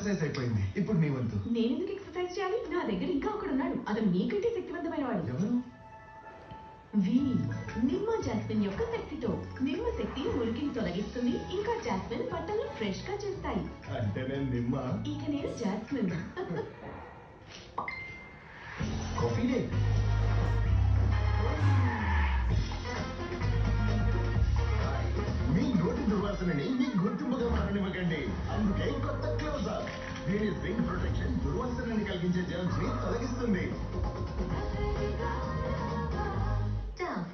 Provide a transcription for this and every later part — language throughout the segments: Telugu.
ఎక్సర్సైజ్ అయిపోయింది. ఇప్పుడు నీ వంతు. నేను ఎందుకు ఎక్సర్సైజ్ చేయాలి? నా దగ్గర ఇంకా ఒకడున్నాడు. అతను నీకంటే శక్తివంతమైన వాడు. ఎవరు? నిమ్మ జాస్మిన్ యొక్క శక్తితో. నిమ్మ శక్తి మురికిని తొలగిస్తుంది, ఇంకా జాస్మిన్ బట్టలు ఫ్రెష్ గా చేస్తాయి. అంటే నేను నిమ్మ, ఇక నేను జాస్మిన్. కాఫీనే. మీ నోటి దుర్వాసనని మీ గుర్తింపుగా మారనివ్వకండి. అందుకే కొత్త క్లోజర్. దీని రింగ్ ప్రొటెక్షన్ దుర్వాసనని కలిగించే జర్మ్స్ ని తొలగిస్తుంది.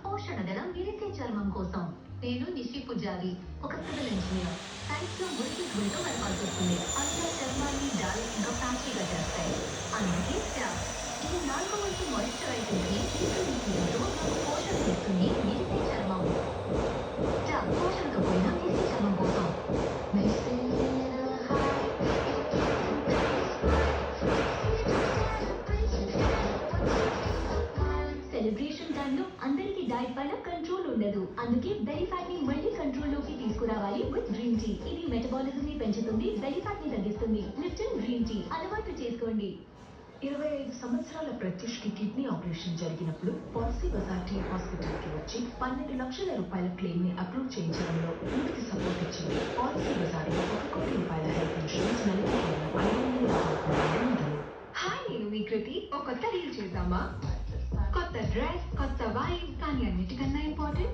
పోషణ గల విరిసే చర్మం కోసం. నేను నిషి పుజారి, ఒక సివిల్ ఇంజనీర్. సైన్స్ లో మురికి గుంటూ నడపాల్సి వస్తుంది. అందులో చర్మాన్ని డాల్ ఇంకా ప్యాచీగా చేస్తాయి. అందుకే స్టాఫ్ ఇది 4 వంతు మాయిశ్చరైజింగ్ పోషణ ఇస్తుంది. విరిసే చర్మం స్టాఫ్ పోషణతో కూడిన విరిసే చర్మం కోసం. సెలబ్రేషన్ టైంలో అందరికీ డైట్ పైన కంట్రోల్ ఉండదు. అందుకే బెల్లీ ఫ్యాట్ ని మళ్ళీ కంట్రోల్ లోకి తీసుకురావాలి విత్ గ్రీన్ టీ. ఇది మెటబాలిజం ని పెంచుతుంది, బెల్లీ ఫ్యాట్ ని తగ్గిస్తుంది. లిప్టన్ గ్రీన్ టీ అలవాటు చేసుకోండి. 25 సంవత్సరాల ప్రత్యూష్ కి కిడ్నీ ఆపరేషన్ జరిగినప్పుడు పాలసీ బజార్ టీ హాస్పిటల్ కి వచ్చి 12 లక్షల రూపాయల క్లెయిమ్ ని అప్రూవ్ చేయించడంలో పూర్తి సపోర్ట్ ఇచ్చింది. పాలసీ బజార్ లో 1 కోటి రూపాయల హెల్త్ ఇన్సూరెన్స్ నెలకి 500,000 హాయ్, నేను మీ కృతి. ఒక కొత్త రీల్ చేద్దామా? కొత్త డ్రెస్, కొత్త వైబ్, కానీ అన్నిటికన్నా ఇంపార్టెంట్